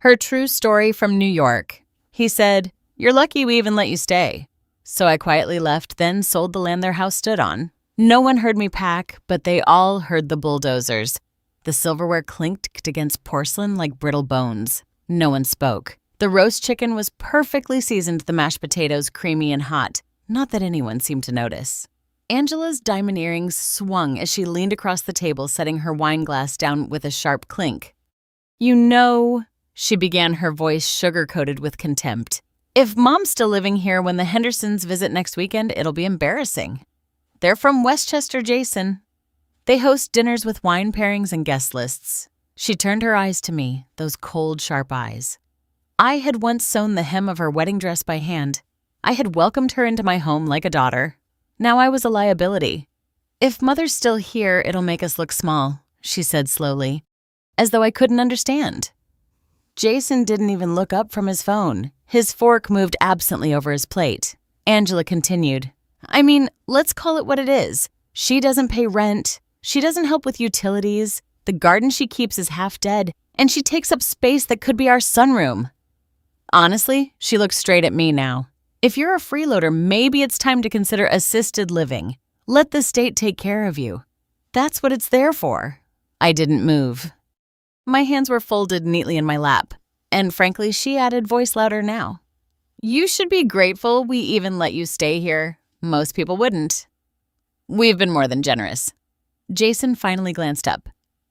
Her true story from New York. He said, "You're lucky we even let you stay." So I quietly left, then sold the land their house stood on. No one heard me pack, but they all heard the bulldozers. The silverware clinked against porcelain like brittle bones. No one spoke. The roast chicken was perfectly seasoned, the mashed potatoes creamy and hot. Not that anyone seemed to notice. Angela's diamond earrings swung as she leaned across the table, setting her wine glass down with a sharp clink. "You know," she began, her voice sugar-coated with contempt, "if Mom's still living here when the Hendersons visit next weekend, it'll be embarrassing. They're from Westchester, Jason. They host dinners with wine pairings and guest lists." She turned her eyes to me, those cold, sharp eyes. I had once sewn the hem of her wedding dress by hand. I had welcomed her into my home like a daughter. Now I was a liability. "If Mother's still here, it'll make us look small," she said slowly, as though I couldn't understand. Jason didn't even look up from his phone. His fork moved absently over his plate. Angela continued, "I mean, let's call it what it is. She doesn't pay rent. She doesn't help with utilities. The garden she keeps is half dead, and she takes up space that could be our sunroom." Honestly, she looked straight at me now. "If you're a freeloader, maybe it's time to consider assisted living. Let the state take care of you. That's what it's there for." I didn't move. My hands were folded neatly in my lap, and frankly, she added, voice louder now, "You should be grateful we even let you stay here. Most people wouldn't." "We've been more than generous." Jason finally glanced up.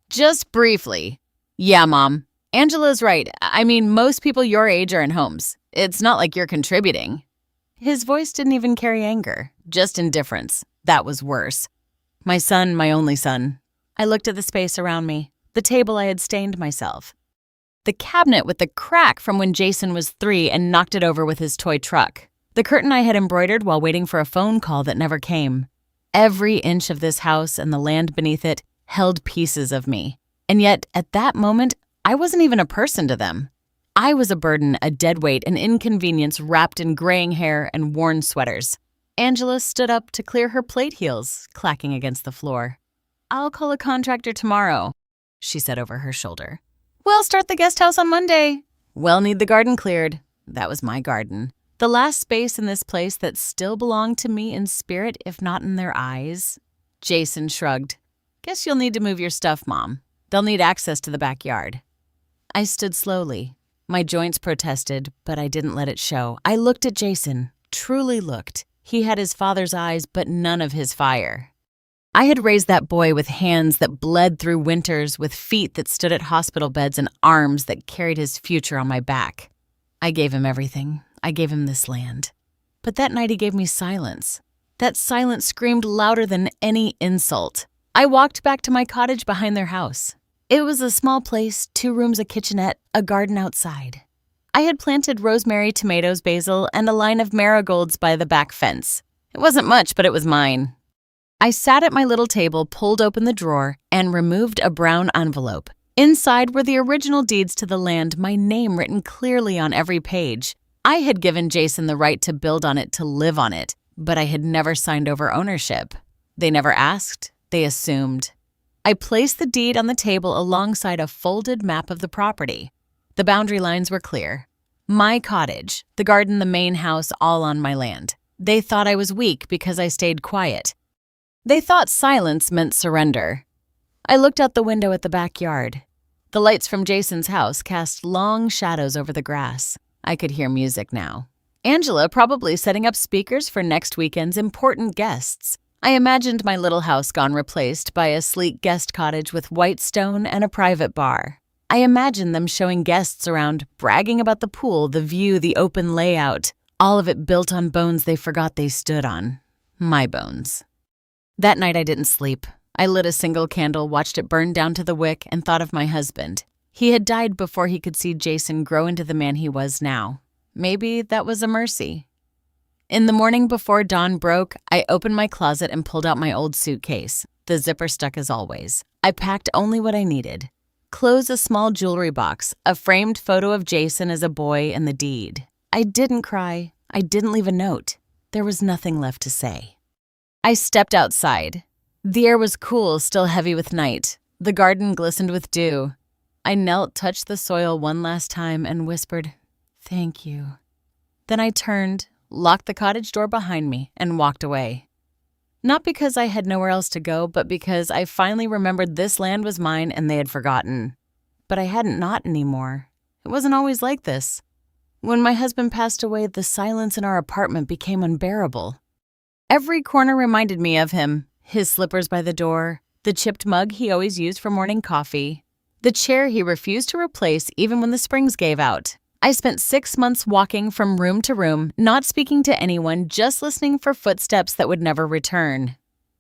"Just briefly." "Yeah, Mom. Angela's right. I mean, most people your age are in homes. It's not like you're contributing." His voice didn't even carry anger, just indifference. That was worse. "My son, my only son." I looked at the space around me, the table I had stained myself, the cabinet with the crack from when Jason was 3 and knocked it over with his toy truck, the curtain I had embroidered while waiting for a phone call that never came. Every inch of this house and the land beneath it held pieces of me. And yet, at that moment, I wasn't even a person to them. I was a burden, a dead weight, an inconvenience wrapped in graying hair and worn sweaters. Angela stood up to clear her plate heels, clacking against the floor. "I'll call a contractor tomorrow," she said over her shoulder. "We'll start the guest house on Monday. We'll need the garden cleared." That was my garden. The last space in this place that still belonged to me in spirit, if not in their eyes. Jason shrugged. "Guess you'll need to move your stuff, Mom. They'll need access to the backyard." I stood slowly. My joints protested, but I didn't let it show. I looked at Jason, truly looked. He had his father's eyes, but none of his fire. I had raised that boy with hands that bled through winters, with feet that stood at hospital beds, and arms that carried his future on my back. I gave him everything. I gave him this land. But that night he gave me silence. That silence screamed louder than any insult. I walked back to my cottage behind their house. It was a small place, 2 rooms, a kitchenette, a garden outside. I had planted rosemary, tomatoes, basil, and a line of marigolds by the back fence. It wasn't much, but it was mine. I sat at my little table, pulled open the drawer, and removed a brown envelope. Inside were the original deeds to the land, my name written clearly on every page. I had given Jason the right to build on it, to live on it, but I had never signed over ownership. They never asked. They assumed. I placed the deed on the table alongside a folded map of the property. The boundary lines were clear. My cottage, the garden, the main house, all on my land. They thought I was weak because I stayed quiet. They thought silence meant surrender. I looked out the window at the backyard. The lights from Jason's house cast long shadows over the grass. I could hear music now. Angela probably setting up speakers for next weekend's important guests. I imagined my little house gone replaced by a sleek guest cottage with white stone and a private bar. I imagined them showing guests around, bragging about the pool, the view, the open layout, all of it built on bones they forgot they stood on. My bones. That night I didn't sleep. I lit a single candle, watched it burn down to the wick, and thought of my husband. He had died before he could see Jason grow into the man he was now. Maybe that was a mercy. In the morning before dawn broke, I opened my closet and pulled out my old suitcase. The zipper stuck as always. I packed only what I needed. Clothes, a small jewelry box, a framed photo of Jason as a boy, and the deed. I didn't cry. I didn't leave a note. There was nothing left to say. I stepped outside. The air was cool, still heavy with night. The garden glistened with dew. I knelt, touched the soil one last time, and whispered, "Thank you." Then I turned, locked the cottage door behind me, and walked away. Not because I had nowhere else to go, but because I finally remembered this land was mine and they had forgotten. But I hadn't not anymore. It wasn't always like this. When my husband passed away, the silence in our apartment became unbearable. Every corner reminded me of him, his slippers by the door, the chipped mug he always used for morning coffee, the chair he refused to replace even when the springs gave out. I spent 6 months walking from room to room, not speaking to anyone, just listening for footsteps that would never return.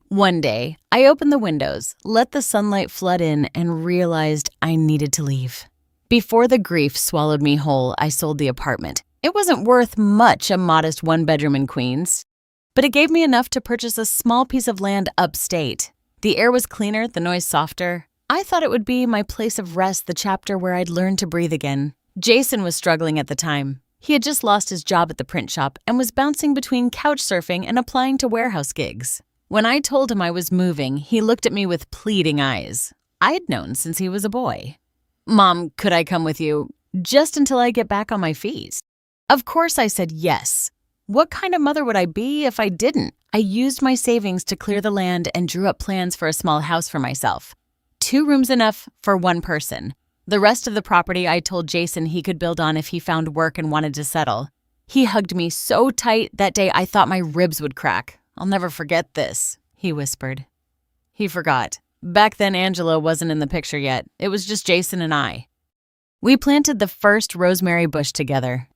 One day, I opened the windows, let the sunlight flood in, and realized I needed to leave. Before the grief swallowed me whole, I sold the apartment. It wasn't worth much, a modest one-bedroom in Queens, but it gave me enough to purchase a small piece of land upstate. The air was cleaner, the noise softer. I thought it would be my place of rest, the chapter where I'd learn to breathe again. Jason was struggling at the time. He had just lost his job at the print shop and was bouncing between couch surfing and applying to warehouse gigs. When I told him I was moving, he looked at me with pleading eyes. I'd known since he was a boy. "Mom, could I come with you? Just until I get back on my feet." Of course I said yes. What kind of mother would I be if I didn't? I used my savings to clear the land and drew up plans for a small house for myself. 2 rooms enough for 1 person. The rest of the property I told Jason he could build on if he found work and wanted to settle. He hugged me so tight that day I thought my ribs would crack. "I'll never forget this," he whispered. He forgot. Back then, Angela wasn't in the picture yet. It was just Jason and I. We planted the first rosemary bush together.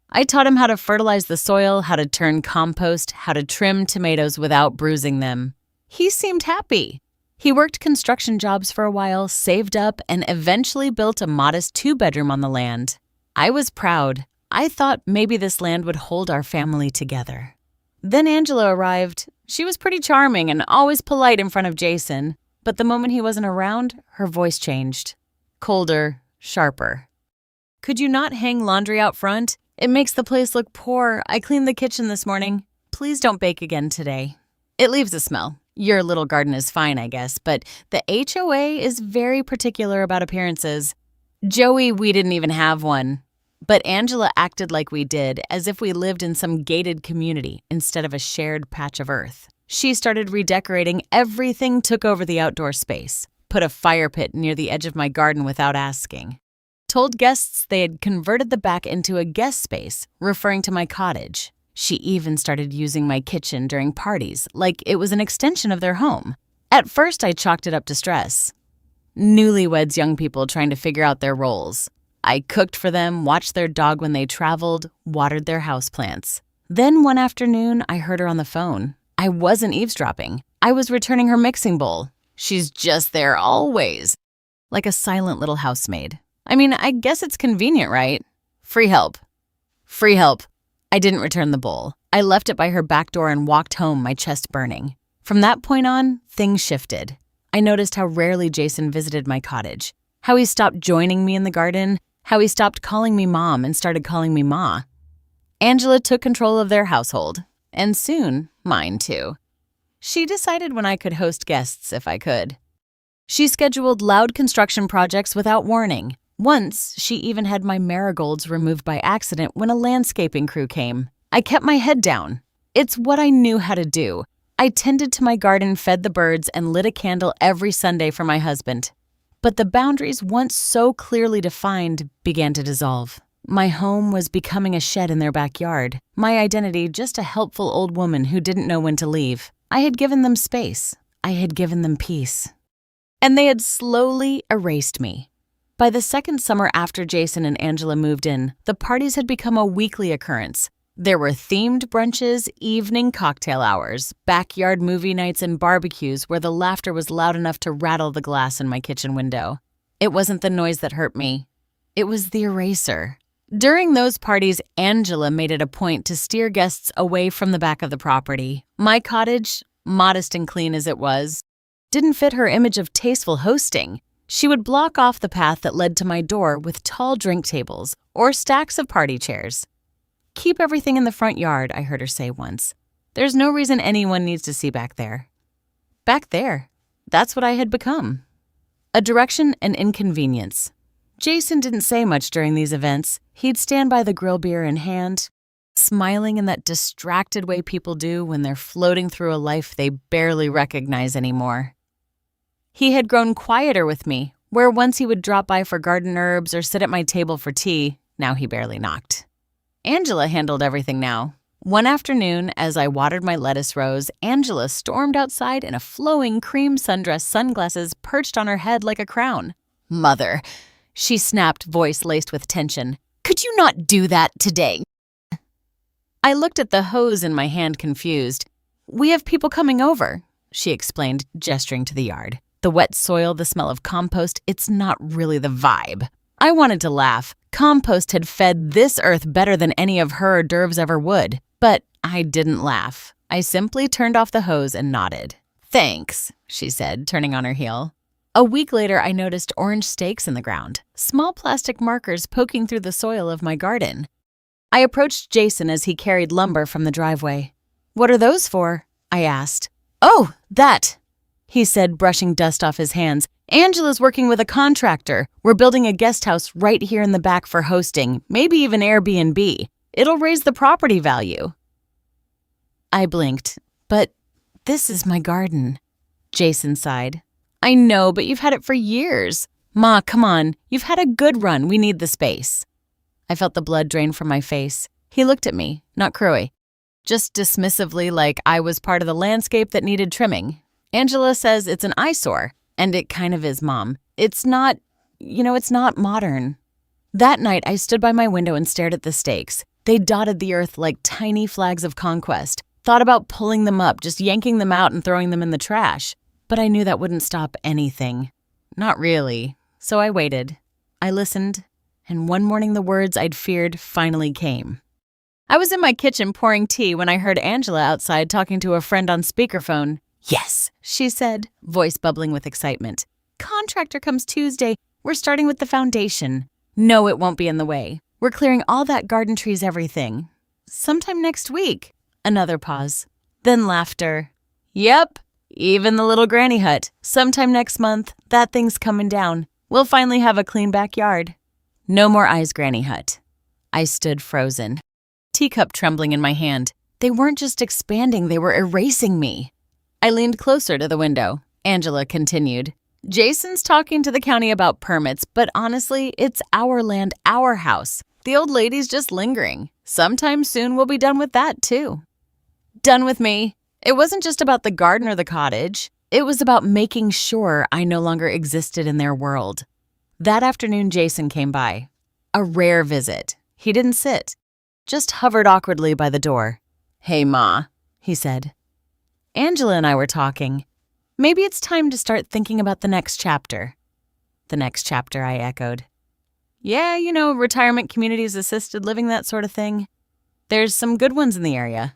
I taught him how to fertilize the soil, how to turn compost, how to trim tomatoes without bruising them. He seemed happy. He worked construction jobs for a while, saved up, and eventually built a modest 2-bedroom on the land. I was proud. I thought maybe this land would hold our family together. Then Angela arrived. She was pretty charming and always polite in front of Jason, but the moment he wasn't around, her voice changed. Colder, sharper. "Could you not hang laundry out front? It makes the place look poor. I cleaned the kitchen this morning. Please don't bake again today. It leaves a smell. Your little garden is fine, I guess, but the HOA is very particular about appearances." Joey, we didn't even have one. But Angela acted like we did, as if we lived in some gated community instead of a shared patch of earth. She started redecorating everything, took over the outdoor space, put a fire pit near the edge of my garden without asking. Told guests they had converted the back into a guest space, referring to my cottage. She even started using my kitchen during parties, like it was an extension of their home. At first, I chalked it up to stress. Newlyweds, young people trying to figure out their roles. I cooked for them, watched their dog when they traveled, watered their houseplants. Then one afternoon, I heard her on the phone. I wasn't eavesdropping. I was returning her mixing bowl. She's just there always, like a silent little housemaid. I mean, I guess it's convenient, right? Free help. Free help. I didn't return the bowl. I left it by her back door and walked home, my chest burning. From that point on, things shifted. I noticed how rarely Jason visited my cottage, how he stopped joining me in the garden, how he stopped calling me Mom and started calling me Ma. Angela took control of their household, and soon mine too. She decided when I could host guests if I could. She scheduled loud construction projects without warning. Once, she even had my marigolds removed by accident when a landscaping crew came. I kept my head down. It's what I knew how to do. I tended to my garden, fed the birds, and lit a candle every Sunday for my husband. But the boundaries, once so clearly defined, began to dissolve. My home was becoming a shed in their backyard. My identity, just a helpful old woman who didn't know when to leave. I had given them space. I had given them peace. And they had slowly erased me. By the second summer after Jason and Angela moved in, the parties had become a weekly occurrence. There were themed brunches, evening cocktail hours, backyard movie nights, and barbecues where the laughter was loud enough to rattle the glass in my kitchen window. It wasn't the noise that hurt me. It was the eraser. During those parties, Angela made it a point to steer guests away from the back of the property. My cottage, modest and clean as it was, didn't fit her image of tasteful hosting. She would block off the path that led to my door with tall drink tables or stacks of party chairs. "Keep everything in the front yard," I heard her say once. "There's no reason anyone needs to see back there." Back there, that's what I had become. A direction and inconvenience. Jason didn't say much during these events. He'd stand by the grill beer in hand, smiling in that distracted way people do when they're floating through a life they barely recognize anymore. He had grown quieter with me, where once he would drop by for garden herbs or sit at my table for tea, now he barely knocked. Angela handled everything now. One afternoon, as I watered my lettuce rows, Angela stormed outside in a flowing cream sundress, sunglasses perched on her head like a crown. "Mother," she snapped, voice laced with tension. "Could you not do that today?" I looked at the hose in my hand, confused. "We have people coming over," she explained, gesturing to the yard. The wet soil, the smell of compost, it's not really the vibe. I wanted to laugh. Compost had fed this earth better than any of her hors d'oeuvres ever would. But I didn't laugh. I simply turned off the hose and nodded. "Thanks," she said, turning on her heel. A week later, I noticed orange stakes in the ground, small plastic markers poking through the soil of my garden. I approached Jason as he carried lumber from the driveway. "What are those for?" I asked. "Oh, that," he said, brushing dust off his hands. "Angela's working with a contractor. We're building a guest house right here in the back for hosting, maybe even Airbnb. It'll raise the property value." I blinked. "But this is my garden." Jason sighed. "I know, but you've had it for years. Ma, come on. You've had a good run. We need the space." I felt the blood drain from my face. He looked at me, not cruelly, just dismissively, like I was part of the landscape that needed trimming. "Angela says it's an eyesore, and it kind of is, Mom. It's not modern." That night, I stood by my window and stared at the stakes. They dotted the earth like tiny flags of conquest. Thought about pulling them up, just yanking them out and throwing them in the trash. But I knew that wouldn't stop anything. Not really. So I waited. I listened. And one morning the words I'd feared finally came. I was in my kitchen pouring tea when I heard Angela outside talking to a friend on speakerphone. "Yes," she said, voice bubbling with excitement. "Contractor comes Tuesday. We're starting with the foundation. No, it won't be in the way. We're clearing all that garden trees, everything. Sometime next week." Another pause. Then laughter. "Yep, even the little granny hut. Sometime next month. That thing's coming down. We'll finally have a clean backyard." No more eyes, granny hut. I stood frozen, teacup trembling in my hand. They weren't just expanding, they were erasing me. I leaned closer to the window. Angela continued. "Jason's talking to the county about permits, but honestly, it's our land, our house. The old lady's just lingering. Sometime soon we'll be done with that, too." Done with me. It wasn't just about the garden or the cottage. It was about making sure I no longer existed in their world. That afternoon, Jason came by. A rare visit. He didn't sit, just hovered awkwardly by the door. "Hey, Ma," he said. Angela and I were talking. "Maybe it's time to start thinking about the next chapter." "The next chapter," I echoed. "Yeah, retirement communities, assisted living, that sort of thing. There's some good ones in the area.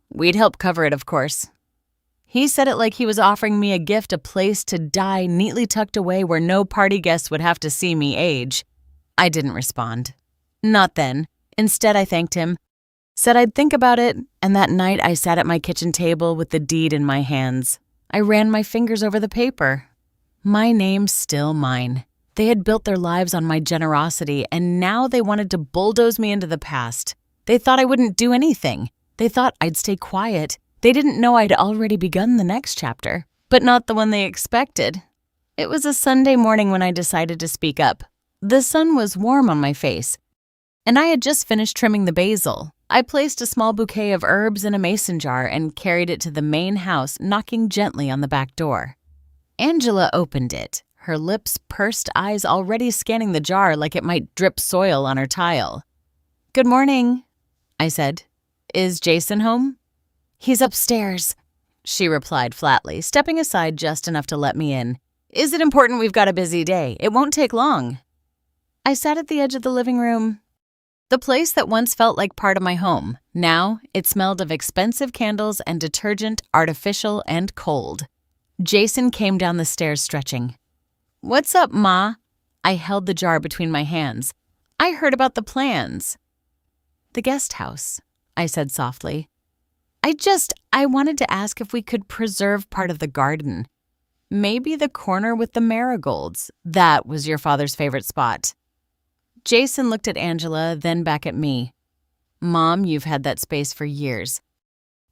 We'd help cover it, of course." He said it like he was offering me a gift, a place to die neatly tucked away where no party guests would have to see me age. I didn't respond. Not then. Instead, I thanked him, said I'd think about it, and that night I sat at my kitchen table with the deed in my hands. I ran my fingers over the paper. My name's still mine. They had built their lives on my generosity, and now they wanted to bulldoze me into the past. They thought I wouldn't do anything. They thought I'd stay quiet. They didn't know I'd already begun the next chapter, but not the one they expected. It was a Sunday morning when I decided to speak up. The sun was warm on my face, and I had just finished trimming the basil. I placed a small bouquet of herbs in a mason jar and carried it to the main house, knocking gently on the back door. Angela opened it, her lips pursed, eyes already scanning the jar like it might drip soil on her tile. "Good morning," I said. "Is Jason home?" "He's upstairs," she replied flatly, stepping aside just enough to let me in. "Is it important? We've got a busy day. It won't take long." I sat at the edge of the living room. The place that once felt like part of my home. Now, it smelled of expensive candles and detergent, artificial and cold. Jason came down the stairs stretching. "What's up, Ma?" I held the jar between my hands. "I heard about the plans." "The guest house," I said softly. I wanted to ask if we could preserve part of the garden. Maybe the corner with the marigolds. That was your father's favorite spot. Jason looked at Angela, then back at me. Mom, you've had that space for years.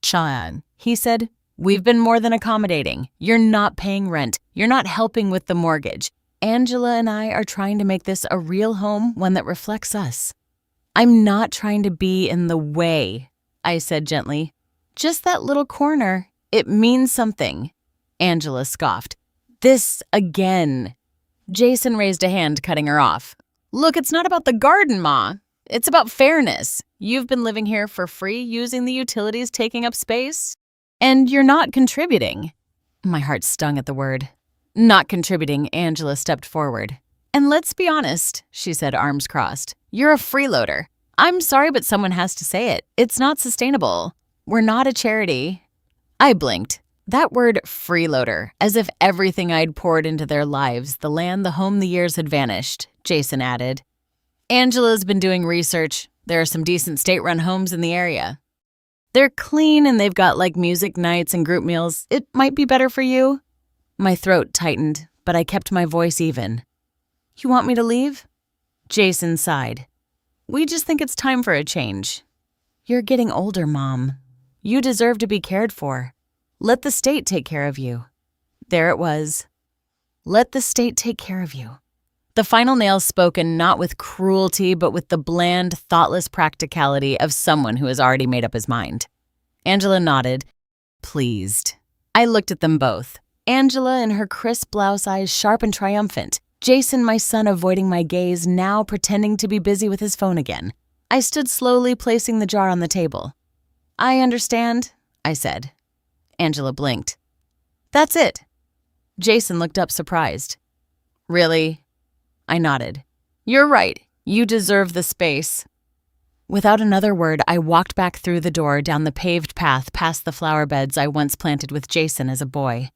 Chan, he said, we've been more than accommodating. You're not paying rent. You're not helping with the mortgage. Angela and I are trying to make this a real home, one that reflects us. I'm not trying to be in the way, I said gently. Just that little corner. It means something. Angela scoffed. This again. Jason raised a hand, cutting her off. Look, it's not about the garden, Ma. It's about fairness. You've been living here for free, using the utilities, taking up space, and you're not contributing. My heart stung at the word. Not contributing, Angela stepped forward. And let's be honest, she said, arms crossed. You're a freeloader. I'm sorry, but someone has to say it. It's not sustainable. We're not a charity. I blinked. That word freeloader, as if everything I'd poured into their lives, the land, the home, the years had vanished, Jason added. Angela's been doing research. There are some decent state-run homes in the area. They're clean and they've got like music nights and group meals. It might be better for you. My throat tightened, but I kept my voice even. You want me to leave? Jason sighed. We just think it's time for a change. You're getting older, Mom. You deserve to be cared for. Let the state take care of you. There it was. Let the state take care of you. The final nail spoken not with cruelty, but with the bland, thoughtless practicality of someone who has already made up his mind. Angela nodded, pleased. I looked at them both. Angela in her crisp blouse eyes sharp and triumphant. Jason, my son, avoiding my gaze, now pretending to be busy with his phone again. I stood slowly, placing the jar on the table. I understand, I said. Angela blinked. That's it. Jason looked up surprised. Really? I nodded. You're right. You deserve the space. Without another word, I walked back through the door down the paved path past the flower beds I once planted with Jason as a boy.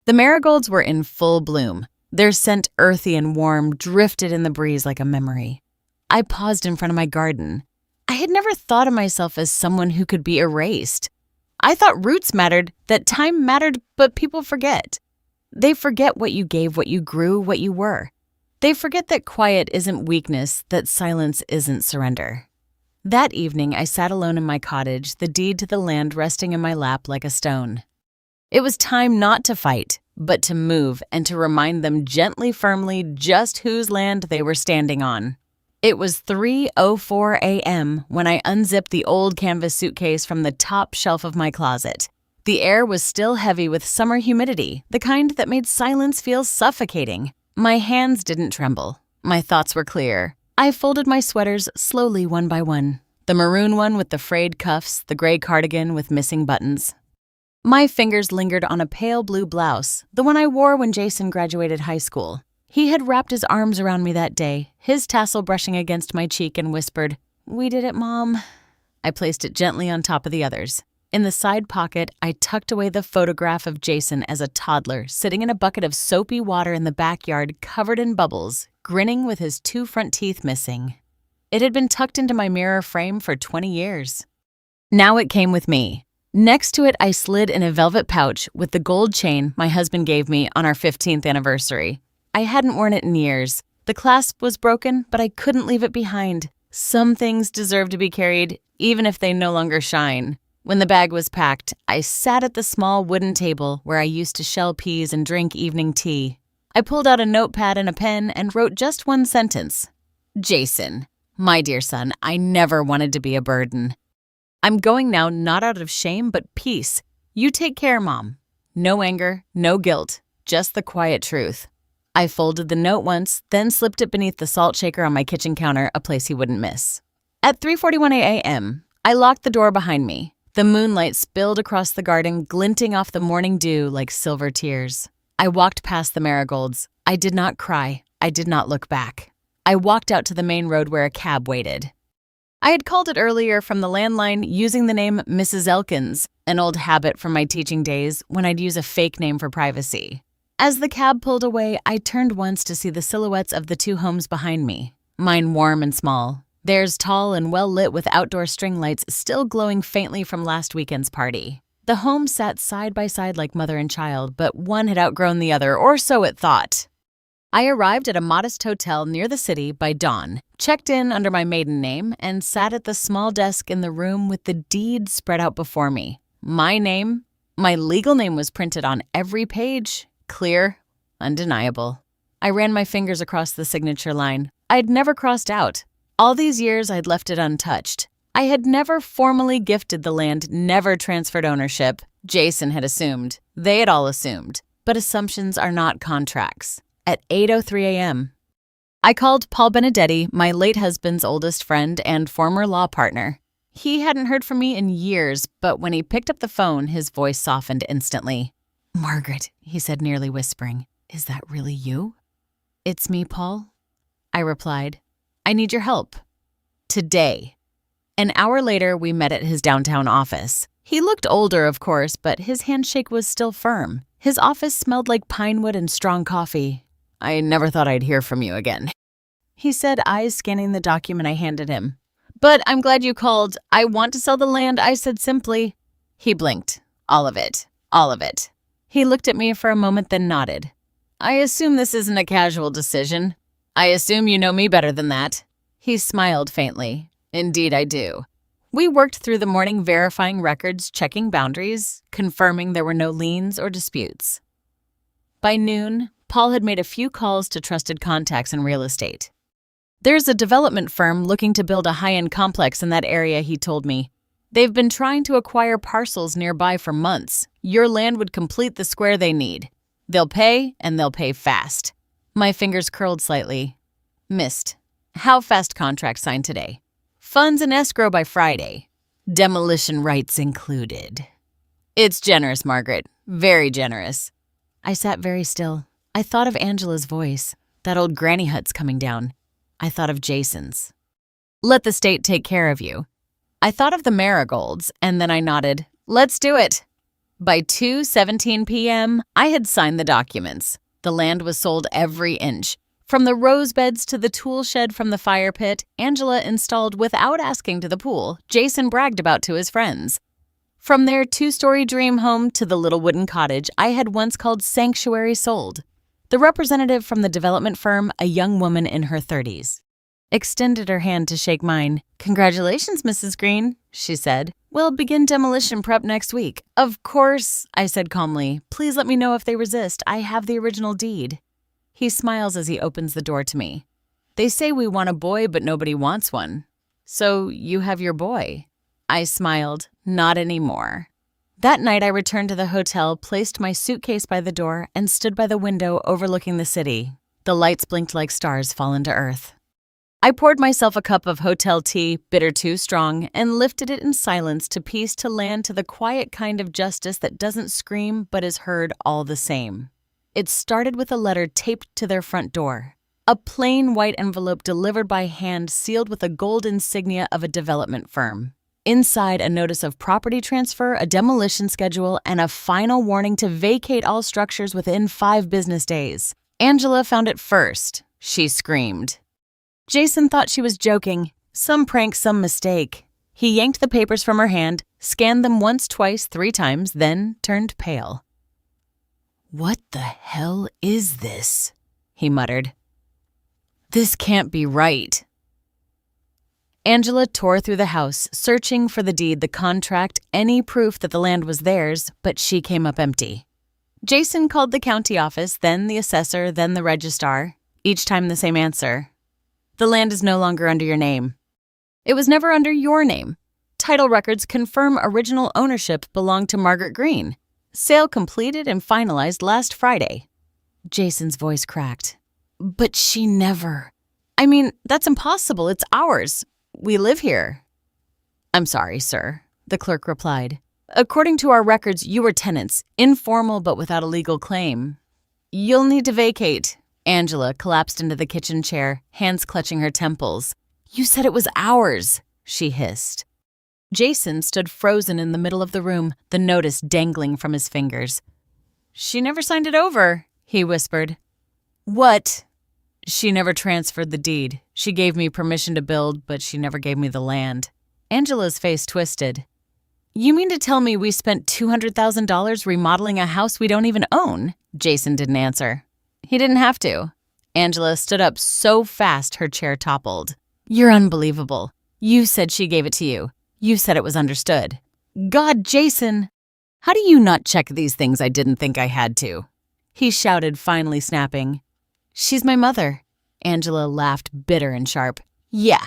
The marigolds were in full bloom. Their scent, earthy and warm, drifted in the breeze like a memory. I paused in front of my garden. I had never thought of myself as someone who could be erased. I thought roots mattered, that time mattered, but people forget. They forget what you gave, what you grew, what you were. They forget that quiet isn't weakness, that silence isn't surrender. That evening, I sat alone in my cottage, the deed to the land resting in my lap like a stone. It was time not to fight, but to move and to remind them gently, firmly, just whose land they were standing on. It was 3:04 a.m. when I unzipped the old canvas suitcase from the top shelf of my closet. The air was still heavy with summer humidity, the kind that made silence feel suffocating. My hands didn't tremble. My thoughts were clear. I folded my sweaters slowly one by one. The maroon one with the frayed cuffs, the gray cardigan with missing buttons. My fingers lingered on a pale blue blouse, the one I wore when Jason graduated high school. He had wrapped his arms around me that day, his tassel brushing against my cheek, and whispered, "We did it, Mom." I placed it gently on top of the others. In the side pocket, I tucked away the photograph of Jason as a toddler, sitting in a bucket of soapy water in the backyard covered in bubbles, grinning with his 2 front teeth missing. It had been tucked into my mirror frame for 20 years. Now it came with me. Next to it, I slid in a velvet pouch with the gold chain my husband gave me on our 15th anniversary. I hadn't worn it in years. The clasp was broken, but I couldn't leave it behind. Some things deserve to be carried, even if they no longer shine. When the bag was packed, I sat at the small wooden table where I used to shell peas and drink evening tea. I pulled out a notepad and a pen and wrote just one sentence. Jason, my dear son, I never wanted to be a burden. I'm going now not out of shame, but peace. You take care, Mom. No anger, no guilt, just the quiet truth. I folded the note once, then slipped it beneath the salt shaker on my kitchen counter, a place he wouldn't miss. At 3:41 a.m., I locked the door behind me. The moonlight spilled across the garden, glinting off the morning dew like silver tears. I walked past the marigolds. I did not cry. I did not look back. I walked out to the main road where a cab waited. I had called it earlier from the landline using the name Mrs. Elkins, an old habit from my teaching days when I'd use a fake name for privacy. As the cab pulled away, I turned once to see the silhouettes of the 2 homes behind me, mine warm and small, theirs tall and well lit with outdoor string lights still glowing faintly from last weekend's party. The homes sat side by side like mother and child, but one had outgrown the other, or so it thought. I arrived at a modest hotel near the city by dawn, checked in under my maiden name, and sat at the small desk in the room with the deed spread out before me. My name, my legal name was printed on every page, clear, undeniable. I ran my fingers across the signature line. I'd never crossed out. All these years I'd left it untouched. I had never formally gifted the land, never transferred ownership. Jason had assumed. They had all assumed. But assumptions are not contracts. At 8:03 a.m., I called Paul Benedetti, my late husband's oldest friend and former law partner. He hadn't heard from me in years, but when he picked up the phone, his voice softened instantly. "Margaret," he said, nearly whispering, "is that really you?" "It's me, Paul," I replied. "I need your help. Today." An hour later, we met at his downtown office. He looked older, of course, but his handshake was still firm. His office smelled like pine wood and strong coffee. "I never thought I'd hear from you again," he said, eyes scanning the document I handed him. "But I'm glad you called. I want to sell the land," I said simply. He blinked. "All of it. All of it." He looked at me for a moment, then nodded. "I assume this isn't a casual decision. I assume you know me better than that." He smiled faintly. "Indeed I do." We worked through the morning verifying records, checking boundaries, confirming there were no liens or disputes. By noon, Paul had made a few calls to trusted contacts in real estate. "There's a development firm looking to build a high-end complex in that area," he told me. "They've been trying to acquire parcels nearby for months. Your land would complete the square they need. They'll pay, and they'll pay fast." My fingers curled slightly. Missed. How fast contract signed today? Funds in escrow by Friday. Demolition rights included. It's generous, Margaret. Very generous. I sat very still. I thought of Angela's voice. That old granny hut's coming down. I thought of Jason's. "Let the state take care of you." I thought of the marigolds, and then I nodded. "Let's do it." By 2:17 p.m., I had signed the documents. The land was sold every inch. From the rose beds to the tool shed from the fire pit, Angela installed without asking to the pool Jason bragged about to his friends. From their 2-story dream home to the little wooden cottage I had once called sanctuary sold. The representative from the development firm, a young woman in her 30s, extended her hand to shake mine. "Congratulations, Mrs. Green," she said. "We'll begin demolition prep next week." "Of course," I said calmly. "Please let me know if they resist. I have the original deed." He smiles as he opens the door to me. "They say we want a boy, but nobody wants one. So you have your boy." I smiled. "Not anymore." That night I returned to the hotel, placed my suitcase by the door, and stood by the window overlooking the city. The lights blinked like stars fallen to earth. I poured myself a cup of hotel tea, bitter too strong, and lifted it in silence to piece to land to the quiet kind of justice that doesn't scream but is heard all the same. It started with a letter taped to their front door. A plain white envelope delivered by hand sealed with a gold insignia of a development firm. Inside, a notice of property transfer, a demolition schedule, and a final warning to vacate all structures within 5 business days. Angela found it first. She screamed. Jason thought she was joking. Some prank, some mistake. He yanked the papers from her hand, scanned them once, twice, 3 times, then turned pale. "What the hell is this?" he muttered. "This can't be right." Angela tore through the house, searching for the deed, the contract, any proof that the land was theirs, but she came up empty. Jason called the county office, then the assessor, then the registrar. Each time the same answer. "The land is no longer under your name." "It was never under your name. Title records confirm original ownership belonged to Margaret Green. Sale completed and finalized last Friday." Jason's voice cracked. "But she never... I mean, that's impossible. It's ours. We live here." "I'm sorry, sir," the clerk replied. "According to our records, you were tenants, informal but without a legal claim. You'll need to vacate." Angela collapsed into the kitchen chair, hands clutching her temples. "You said it was ours," she hissed. Jason stood frozen in the middle of the room, the notice dangling from his fingers. "She never signed it over," he whispered. "What?" "She never transferred the deed. She gave me permission to build, but she never gave me the land." Angela's face twisted. You mean to tell me we spent $200,000 remodeling a house we don't even own? Jason didn't answer. He didn't have to. Angela stood up so fast her chair toppled. You're unbelievable. You said she gave it to you. You said it was understood. God, Jason! How do you not check these things I didn't think I had to? He shouted, finally snapping. She's my mother. Angela laughed bitter and sharp. Yeah.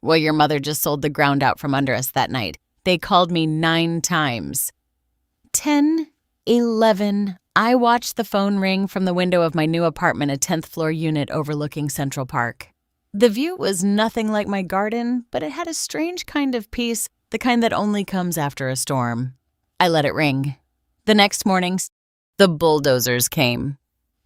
Well, your mother just sold the ground out from under us that night. They called me 9 times. 10, 11. I watched the phone ring from the window of my new apartment, a 10th floor unit overlooking Central Park. The view was nothing like my garden, but it had a strange kind of peace, the kind that only comes after a storm. I let it ring. The next morning, the bulldozers came.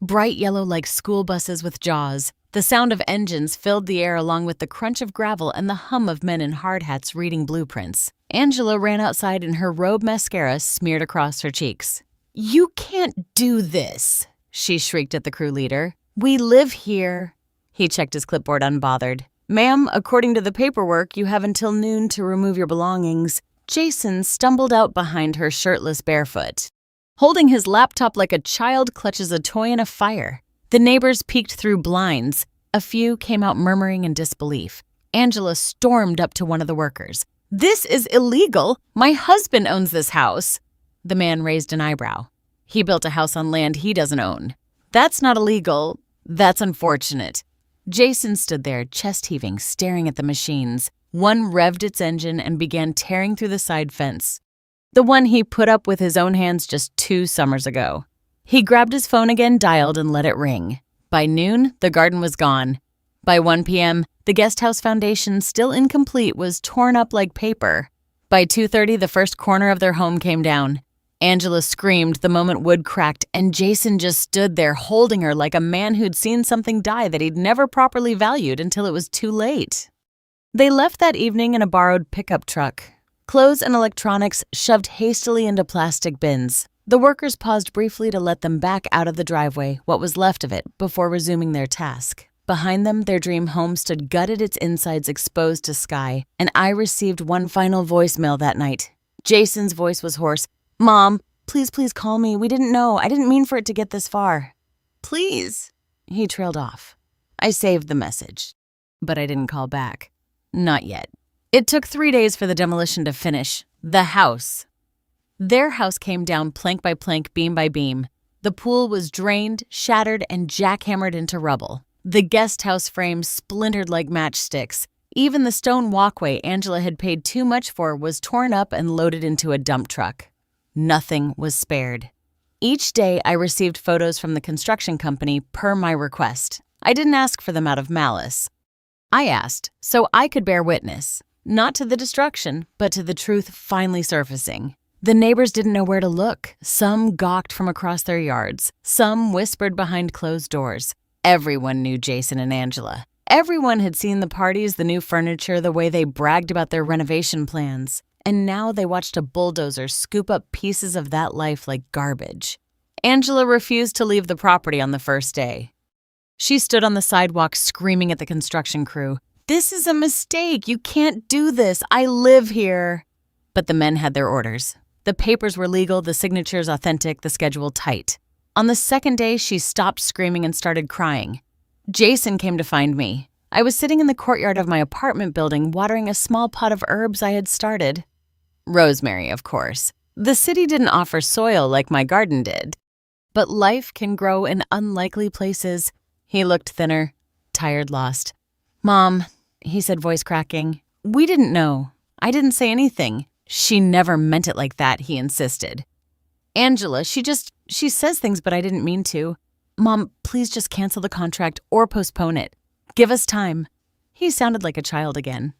Bright yellow like school buses with jaws, the sound of engines filled the air along with the crunch of gravel and the hum of men in hard hats reading blueprints. Angela ran outside in her robe mascara smeared across her cheeks. You can't do this, she shrieked at the crew leader. We live here. He checked his clipboard unbothered. Ma'am, according to the paperwork, you have until noon to remove your belongings. Jason stumbled out behind her shirtless barefoot, holding his laptop like a child clutches a toy in a fire. The neighbors peeked through blinds. A few came out murmuring in disbelief. Angela stormed up to one of the workers. This is illegal. My husband owns this house. The man raised an eyebrow. He built a house on land he doesn't own. That's not illegal. That's unfortunate. Jason stood there, chest heaving, staring at the machines. One revved its engine and began tearing through the side fence. The one he put up with his own hands just 2 summers ago. He grabbed his phone again, dialed, and let it ring. By noon, the garden was gone. By 1 p.m., the guest house foundation, still incomplete, was torn up like paper. By 2:30, the first corner of their home came down. Angela screamed the moment wood cracked, and Jason just stood there holding her like a man who'd seen something die that he'd never properly valued until it was too late. They left that evening in a borrowed pickup truck. Clothes and electronics shoved hastily into plastic bins. The workers paused briefly to let them back out of the driveway, what was left of it, before resuming their task. Behind them, their dream home stood gutted, its insides exposed to sky, and I received one final voicemail that night. Jason's voice was hoarse. Mom, please call me. We didn't know. I didn't mean for it to get this far. Please. He trailed off. I saved the message, but I didn't call back. Not yet. It took 3 days for the demolition to finish. The house. Their house came down plank by plank, beam by beam. The pool was drained, shattered, and jackhammered into rubble. The guest house frames splintered like matchsticks. Even the stone walkway Angela had paid too much for was torn up and loaded into a dump truck. Nothing was spared. Each day I received photos from the construction company per my request. I didn't ask for them out of malice. I asked so I could bear witness, not to the destruction, but to the truth finally surfacing. The neighbors didn't know where to look. Some gawked from across their yards. Some whispered behind closed doors. Everyone knew Jason and Angela. Everyone had seen the parties, the new furniture, the way they bragged about their renovation plans. And now they watched a bulldozer scoop up pieces of that life like garbage. Angela refused to leave the property on the first day. She stood on the sidewalk screaming at the construction crew. This is a mistake. You can't do this. I live here. But the men had their orders. The papers were legal, the signatures authentic, the schedule tight. On the second day, she stopped screaming and started crying. Jason came to find me. I was sitting in the courtyard of my apartment building watering a small pot of herbs I had started. Rosemary, of course. The city didn't offer soil like my garden did. But life can grow in unlikely places. He looked thinner, tired, lost. Mom, he said, voice cracking. We didn't know. I didn't say anything. She never meant it like that, he insisted. Angela, she says things, but I didn't mean to. Mom, please just cancel the contract or postpone it. Give us time. He sounded like a child again.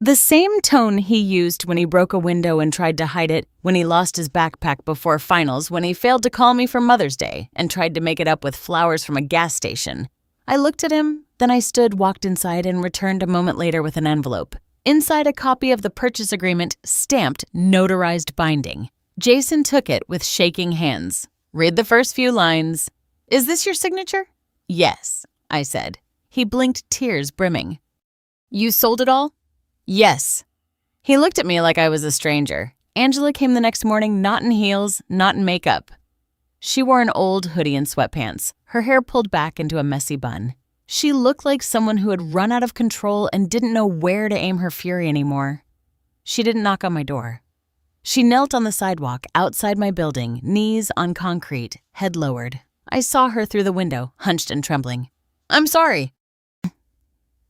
The same tone he used when he broke a window and tried to hide it, when he lost his backpack before finals, when he failed to call me for Mother's Day and tried to make it up with flowers from a gas station. I looked at him, then I stood, walked inside, and returned a moment later with an envelope. Inside, a copy of the purchase agreement, stamped, notarized binding. Jason took it with shaking hands. Read the first few lines. Is this your signature? Yes, I said. He blinked, tears brimming. You sold it all? Yes. He looked at me like I was a stranger. Angela came the next morning, not in heels, not in makeup. She wore an old hoodie and sweatpants, her hair pulled back into a messy bun. She looked like someone who had run out of control and didn't know where to aim her fury anymore. She didn't knock on my door. She knelt on the sidewalk outside my building, knees on concrete, head lowered. I saw her through the window, hunched and trembling. "I'm sorry,"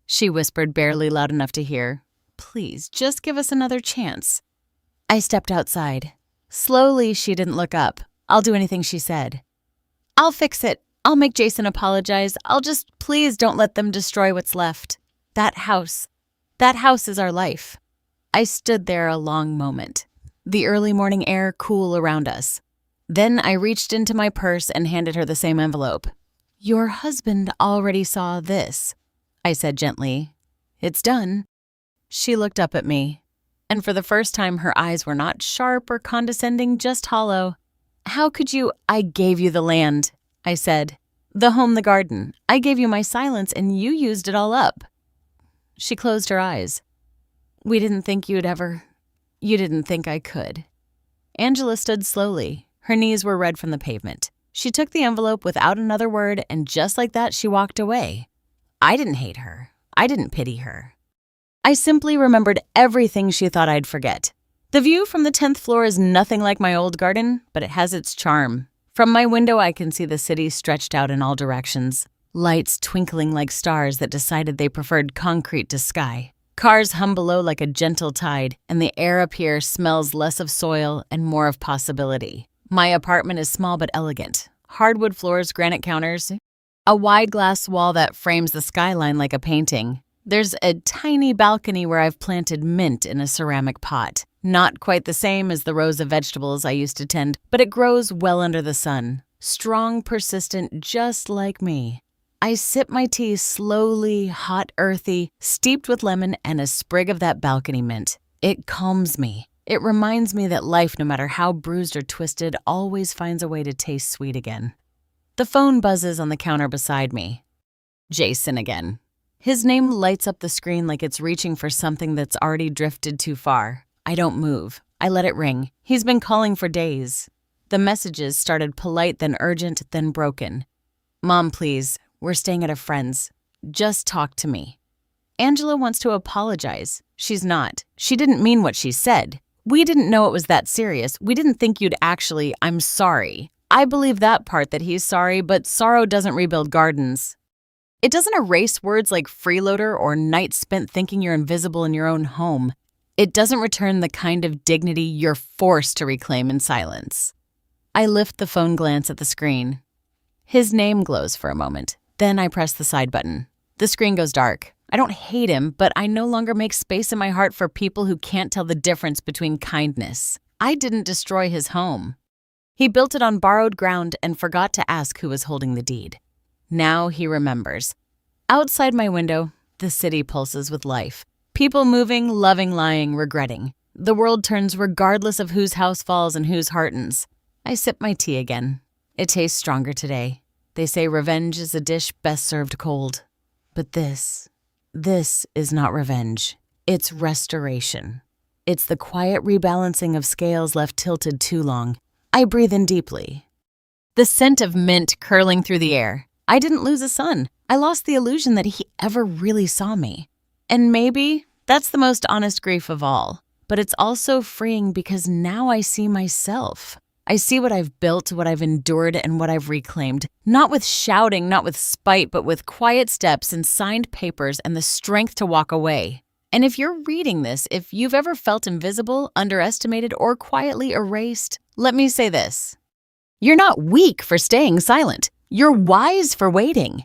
she whispered, barely loud enough to hear. "Please, just give us another chance." I stepped outside. Slowly, she didn't look up. I'll do anything she said. "I'll fix it. I'll make Jason apologize. Please don't let them destroy what's left. That house is our life." I stood there a long moment, the early morning air cool around us. Then I reached into my purse and handed her the same envelope. "Your husband already saw this," I said gently. "It's done." She looked up at me, and for the first time her eyes were not sharp or condescending, just hollow. "How could you—" "I gave you the land," I said. "The home, the garden. I gave you my silence and you used it all up." She closed her eyes. You didn't think I could." Angela stood slowly. Her knees were red from the pavement. She took the envelope without another word, and just like that, she walked away. I didn't hate her. I didn't pity her. I simply remembered everything she thought I'd forget. The view from the 10th floor is nothing like my old garden, but it has its charm. From my window, I can see the city stretched out in all directions, lights twinkling like stars that decided they preferred concrete to sky. Cars hum below like a gentle tide, and the air up here smells less of soil and more of possibility. My apartment is small but elegant. Hardwood floors, granite counters, a wide glass wall that frames the skyline like a painting. There's a tiny balcony where I've planted mint in a ceramic pot. Not quite the same as the rows of vegetables I used to tend, but it grows well under the sun. Strong, persistent, just like me. I sip my tea slowly, hot, earthy, steeped with lemon and a sprig of that balcony mint. It calms me. It reminds me that life, no matter how bruised or twisted, always finds a way to taste sweet again. The phone buzzes on the counter beside me. Jason again. His name lights up the screen like it's reaching for something that's already drifted too far. I don't move. I let it ring. He's been calling for days. The messages started polite, then urgent, then broken. "Mom, please. We're staying at a friend's. Just talk to me." Angela wants to apologize. She's not. She didn't mean what she said. We didn't know it was that serious. We didn't think you'd actually, "I'm sorry." I believe that part that he's sorry, but sorrow doesn't rebuild gardens. It doesn't erase words like freeloader or nights spent thinking you're invisible in your own home. It doesn't return the kind of dignity you're forced to reclaim in silence. I lift the phone, glance at the screen. His name glows for a moment. Then I press the side button. The screen goes dark. I don't hate him, but I no longer make space in my heart for people who can't tell the difference between kindness. I didn't destroy his home. He built it on borrowed ground and forgot to ask who was holding the deed. Now he remembers. Outside my window, the city pulses with life. People moving, loving, lying, regretting. The world turns regardless of whose house falls and whose heartens. I sip my tea again. It tastes stronger today. They say revenge is a dish best served cold. But this is not revenge. It's restoration. It's the quiet rebalancing of scales left tilted too long. I breathe in deeply. The scent of mint curling through the air. I didn't lose a son. I lost the illusion that he ever really saw me. And maybe that's the most honest grief of all. But it's also freeing because now I see myself. I see what I've built, what I've endured, and what I've reclaimed. Not with shouting, not with spite, but with quiet steps and signed papers and the strength to walk away. And if you're reading this, if you've ever felt invisible, underestimated, or quietly erased, let me say this. You're not weak for staying silent. You're wise for waiting.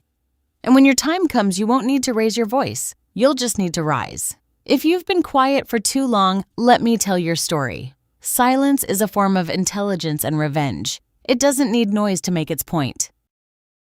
And when your time comes, you won't need to raise your voice. You'll just need to rise. If you've been quiet for too long, let me tell your story. Silence is a form of intelligence and revenge. It doesn't need noise to make its point.